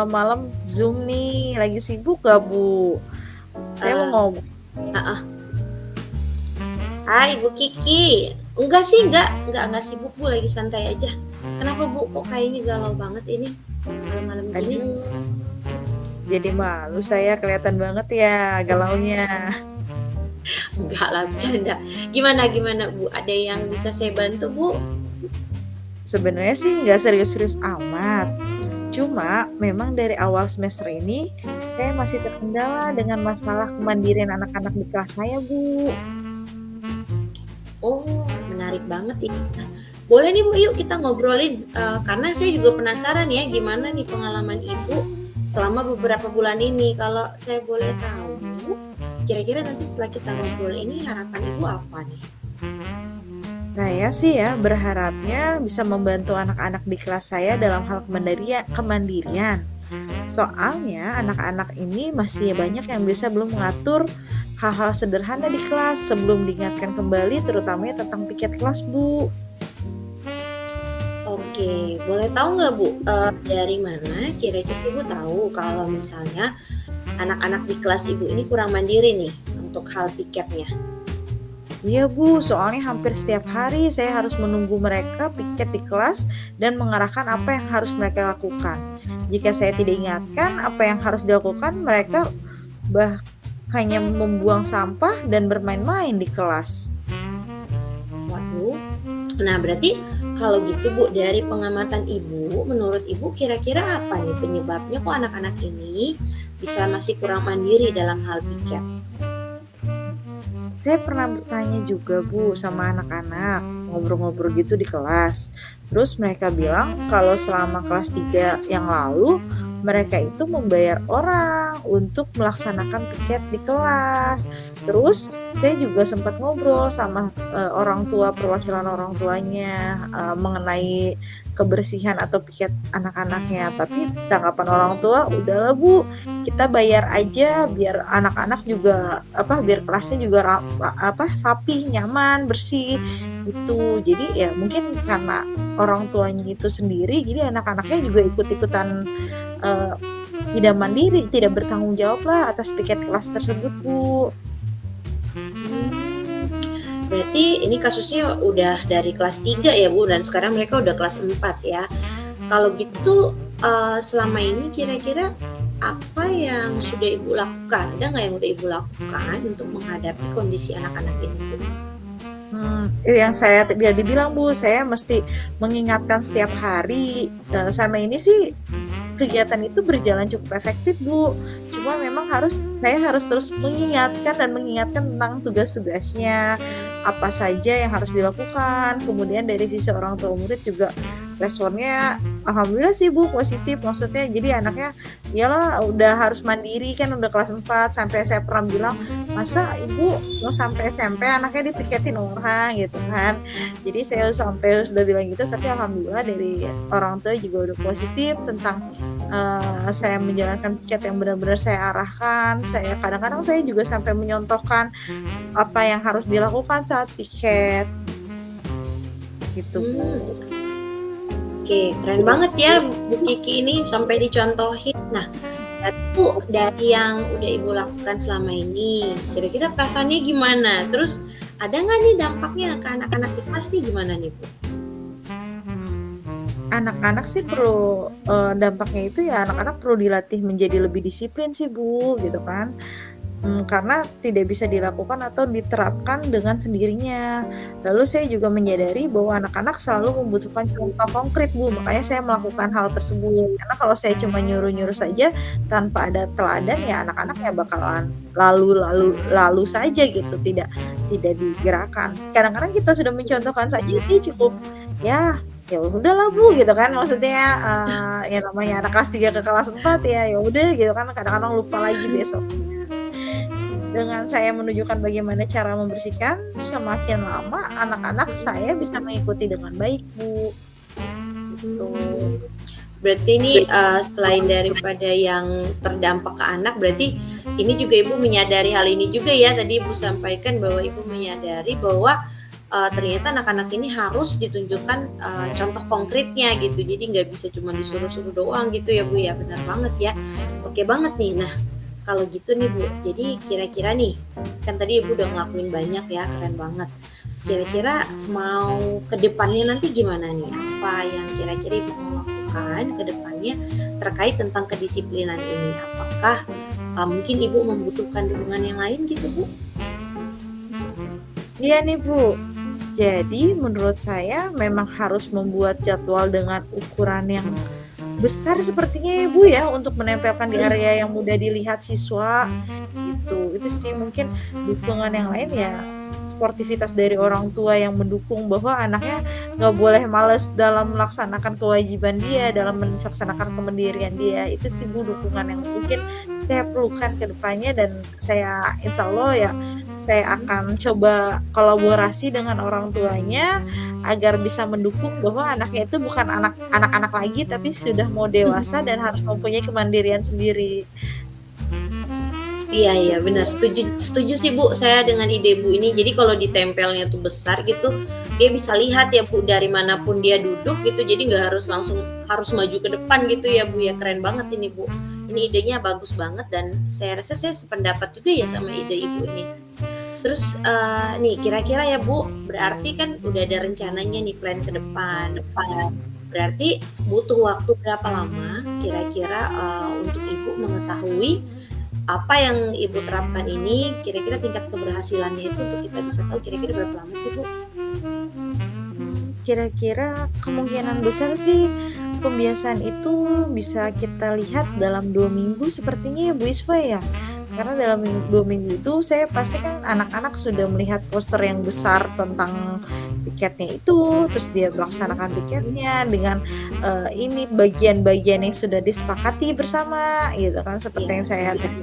malam-malam Zoom nih, lagi sibuk gak, Bu? Saya mau Eee, ngobrol heeh. Hai Ibu Kiki. Enggak sih, enggak sibuk Bu, lagi santai aja. Kenapa Bu, kok kayaknya galau banget ini, malam-malam gini? aduh, jadi malu saya kelihatan banget ya galaunya. Enggak lah, bercanda. Gimana gimana Bu, ada yang bisa saya bantu Bu? Sebenarnya sih nggak serius-serius amat, cuma memang dari awal semester ini, saya masih terkendala dengan masalah kemandirian anak-anak di kelas saya, Bu. Oh, menarik banget ini. Nah, boleh nih Bu, yuk kita ngobrolin, karena saya juga penasaran ya, gimana nih pengalaman Ibu selama beberapa bulan ini. Kalau saya boleh tahu, kira-kira nanti setelah kita ngobrol ini harapan Ibu apa nih? Saya sih ya berharapnya bisa membantu anak-anak di kelas saya dalam hal kemandirian. Soalnya anak-anak ini masih banyak yang bisa belum mengatur hal-hal sederhana di kelas sebelum diingatkan kembali terutamanya tentang piket kelas, Bu. Oke, boleh tahu nggak Bu, dari mana kira-kira Ibu tahu kalau misalnya anak-anak di kelas Ibu ini kurang mandiri nih untuk hal piketnya? Iya, Bu, soalnya hampir setiap hari saya harus menunggu mereka piket di kelas dan mengarahkan apa yang harus mereka lakukan. Jika saya tidak ingatkan apa yang harus dilakukan, mereka bah hanya membuang sampah dan bermain-main di kelas. Waduh. Nah, berarti kalau gitu Bu, dari pengamatan Ibu, menurut Ibu kira-kira apa nih penyebabnya kok anak-anak ini bisa masih kurang mandiri dalam hal piket? Saya pernah bertanya juga, Bu, sama anak-anak, ngobrol-ngobrol gitu di kelas. Terus mereka bilang kalau selama kelas 3 yang lalu, mereka itu membayar orang untuk melaksanakan piket di kelas. Terus saya juga sempat ngobrol sama orang tua, perwakilan orang tuanya mengenai kebersihan atau piket anak-anaknya. Tapi tanggapan orang tua, udahlah Bu, kita bayar aja biar anak-anak juga biar kelasnya juga rapih, nyaman, bersih gitu. Jadi ya mungkin karena orang tuanya itu sendiri, jadi anak-anaknya juga ikut-ikutan, eee, tidak mandiri, tidak bertanggung jawab lah atas piket kelas tersebut, Bu. Mmm, berarti ini kasusnya udah dari kelas 3 ya Bu, dan sekarang mereka udah kelas 4 ya. Kalau gitu, selama ini kira-kira apa yang sudah Ibu lakukan? Ada nggak yang udah Ibu lakukan untuk menghadapi kondisi anak-anak ini, Bu? Yang saya biar dibilang, Bu, saya mesti mengingatkan setiap hari, selama ini sih kegiatan itu berjalan cukup efektif, Bu. Cuma memang saya harus terus mengingatkan tentang tugas-tugasnya, apa saja yang harus dilakukan. Kemudian dari sisi orang tua murid juga responnya alhamdulillah sih, Bu, positif. Maksudnya jadi anaknya, iyalah udah harus mandiri kan udah kelas 4 sampai saya pernah bilang, "Masa Ibu mau sampai SMP anaknya dipiketin orang?" Gitu kan. Jadi saya sampai sudah bilang gitu, tapi alhamdulillah dari orang tua juga udah positif tentang saya menjalankan piket yang benar-benar saya arahkan, kadang-kadang saya juga sampai menyontohkan apa yang harus dilakukan saat piket, gitu, Bu. Mmm, oke, keren banget ya Bu Kiki ini sampai dicontohin. Nah, berarti Bu, dari yang udah Ibu lakukan selama ini, kira-kira perasaannya gimana? Terus ada nggak nih dampaknya ke anak-anak di kelas nih gimana nih, Bu? Anak-anak sih perlu, dampaknya itu ya anak-anak perlu dilatih menjadi lebih disiplin sih, Bu, gitu kan. Karena tidak bisa dilakukan atau diterapkan dengan sendirinya. Lalu saya juga menyadari bahwa anak-anak selalu membutuhkan contoh konkret, Bu, makanya saya melakukan hal tersebut. Karena kalau saya cuma nyuruh-nyuruh saja tanpa ada teladan, ya anak-anak ya bakalan lalu saja gitu, tidak tidak digerakkan. Kadang-kadang kita sudah mencontohkan saja ini cukup, ya ya udahlah, Bu, gitu kan. Maksudnya, ya namanya anak kelas 3 ke kelas 4 ya, ya udah gitu kan, kadang-kadang lupa lagi besok. Dengan saya menunjukkan bagaimana cara membersihkan, semakin lama anak-anak saya bisa mengikuti dengan baik, Bu, gitu. Mmm, berarti ini, selain daripada yang terdampak ke anak, berarti ini juga Ibu menyadari hal ini juga ya, tadi Ibu sampaikan bahwa Ibu menyadari bahwa, ternyata anak-anak ini harus ditunjukkan, contoh konkretnya gitu. Jadi nggak bisa cuma disuruh-suruh doang gitu ya, Bu, ya, benar banget ya. Oke banget nih. Nah, kalau gitu nih, Bu, jadi kira-kira nih, kan tadi Ibu udah ngelakuin banyak ya, keren banget. Kira-kira mau ke depannya nanti gimana nih? Apa yang kira-kira Ibu mau lakukan ke depannya terkait tentang kedisiplinan ini? Apakah, mungkin Ibu membutuhkan dukungan yang lain gitu, Bu? Iya nih Bu, jadi menurut saya memang harus membuat jadwal dengan ukuran yang besar sepertinya ya Bu ya, untuk menempelkan di Mhm. area yang mudah dilihat siswa, gitu. Itu sih mungkin dukungan yang lain ya, sportivitas dari orang tua yang mendukung bahwa anaknya nggak boleh males dalam melaksanakan kewajiban dia, dalam melaksanakan kemandirian dia. Itu sih Bu dukungan yang mungkin saya perlukan ke depannya dan saya insya Allah ya, saya Mhm. akan coba kolaborasi dengan orang tuanya agar bisa mendukung bahwa anaknya itu bukan anak-anak lagi, tapi sudah mau dewasa dan harus mempunyai kemandirian sendiri. Iya iya, benar, setuju setuju sih, Bu, saya dengan ide Bu ini. Jadi kalau ditempelnya tuh besar gitu, dia bisa lihat ya, Bu, dari manapun dia duduk gitu, jadi nggak harus langsung harus maju ke depan gitu ya, Bu, ya. Keren banget ini, Bu. Ini idenya bagus banget dan saya rasa saya sependapat juga ya sama ide Ibu ini. Terus, nih kira-kira ya, Bu, berarti kan udah ada rencananya nih plan ke depan. Berarti butuh waktu berapa lama kira-kira, untuk Ibu mengetahui apa yang Ibu terapkan ini kira-kira tingkat keberhasilannya itu untuk kita bisa tahu kira-kira berapa lama sih, Bu? Kira-kira kemungkinan besar sih pembiasaan itu bisa kita lihat dalam 2 minggu sepertinya ya Bu Isfa ya. Karena dalam 2 minggu itu saya pasti kan anak-anak sudah melihat poster yang besar tentang piketnya itu, terus dia melaksanakan piketnya dengan, ini bagian-bagian yang sudah disepakati bersama gitu kan, seperti Iya, yang saya tadi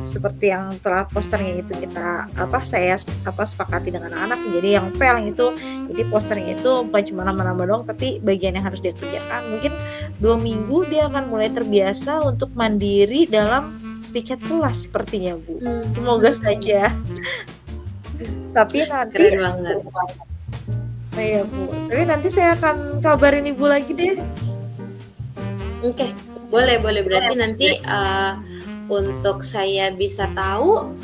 seperti yang telah posternya itu kita saya sepakati dengan anak, jadi yang pel itu jadi posternya itu bukan cuma nama-nama doang, tapi bagian yang harus dia kerjakan. Mungkin 2 minggu dia akan mulai terbiasa untuk mandiri dalam piket kelas sepertinya, Bu. Semoga saja. Tapi nanti keren banget. iya, Bu. Tapi nanti saya akan kabarin Ibu lagi deh. Oke, boleh boleh. Berarti nanti, untuk saya bisa tahu,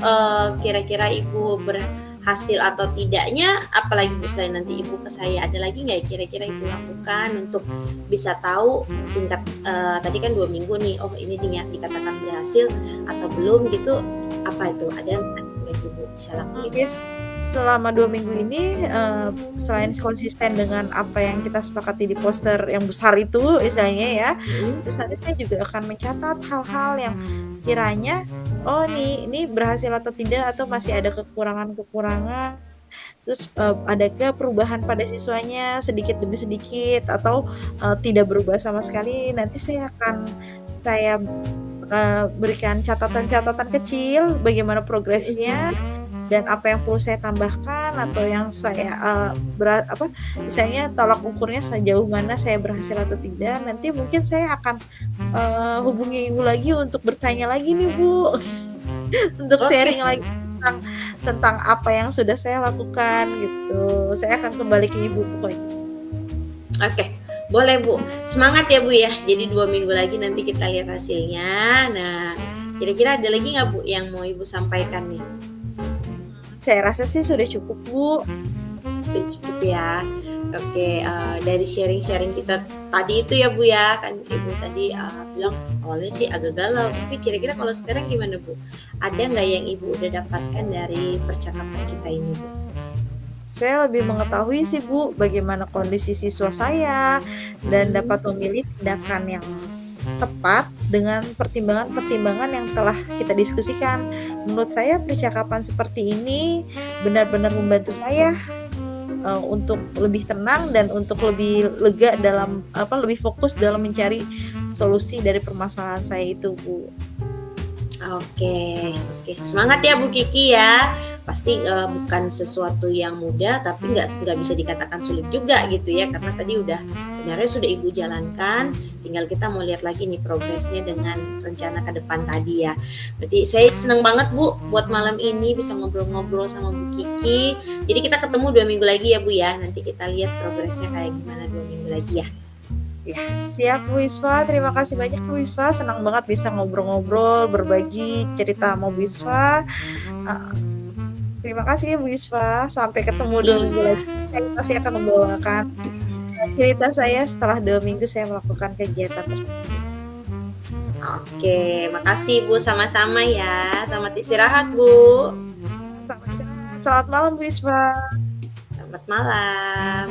kira-kira Ibu berhasil atau tidaknya, apalagi misalnya nanti Ibu ke saya, ada lagi nggak kira-kira Ibu lakukan untuk bisa tahu tingkat, tadi kan 2 minggu nih, oh ini dikatakan berhasil atau belum gitu, apa itu? Ada nggak yang Ibu bisa lakuin? Mungkin selama 2 minggu ini, selain konsisten dengan apa yang kita sepakati di poster yang besar itu istilahnya ya, Mhm. terus nanti saya juga akan mencatat hal-hal yang kiranya, oh nih, ini berhasil atau tidak atau masih ada kekurangan-kekurangan, terus, adakah perubahan pada siswanya sedikit demi sedikit atau, tidak berubah sama sekali. Nanti saya, berikan catatan-catatan kecil bagaimana progresnya Mhm. dan apa yang perlu saya tambahkan atau yang saya, misalnya tolak ukurnya sejauh mana saya berhasil atau tidak, nanti mungkin saya akan, hubungi Ibu lagi untuk bertanya lagi nih, Bu, untuk Oke. sharing lagi tentang apa yang sudah saya lakukan gitu. Saya akan kembali ke Ibu pokoknya. Oke, boleh Bu. Semangat ya Bu ya. Jadi 2 minggu lagi nanti kita lihat hasilnya. Nah, kira-kira ada lagi nggak Bu yang mau Ibu sampaikan nih? Saya rasa sih sudah cukup, Bu. Udah cukup ya. Oke, dari sharing-sharing kita tadi itu ya Bu ya, kan Ibu tadi, bilang awalnya sih agak galau, tapi kira-kira kalau sekarang gimana Bu? Ada nggak yang Ibu udah dapatkan dari percakapan kita ini Bu? Saya lebih mengetahui sih, Bu, bagaimana kondisi siswa saya dan dapat Mhm. memilih tindakan yang tepat dengan pertimbangan-pertimbangan yang telah kita diskusikan. Menurut saya percakapan seperti ini benar-benar membantu saya, untuk lebih tenang dan untuk lebih lega dalam lebih fokus dalam mencari solusi dari permasalahan saya itu, Bu. Oke oke. Semangat ya Bu Kiki ya. pasti bukan sesuatu yang mudah, tapi nggak bisa dikatakan sulit juga gitu ya, karena tadi udah sebenarnya sudah Ibu jalankan, tinggal kita mau lihat lagi nih progresnya dengan rencana ke depan tadi ya. Berarti saya senang banget Bu buat malam ini bisa ngobrol-ngobrol sama Bu Kiki. Jadi kita ketemu 2 minggu lagi ya Bu ya. Nanti kita lihat progresnya kayak gimana 2 minggu lagi ya. Ya, siap Bu Isfa. Terima kasih banyak Bu Isfa. Senang banget bisa ngobrol-ngobrol, berbagi cerita sama Bu Isfa. Terima kasih ya Bu Isfa. Sampai ketemu 2 minggu Iya. lagi. Saya pasti akan membawakan cerita saya setelah 2 minggu saya melakukan kegiatan tersebut. Oke, makasih Bu, sama-sama ya. Selamat istirahat Bu. Selamat malam Bu Isfa. Selamat malam.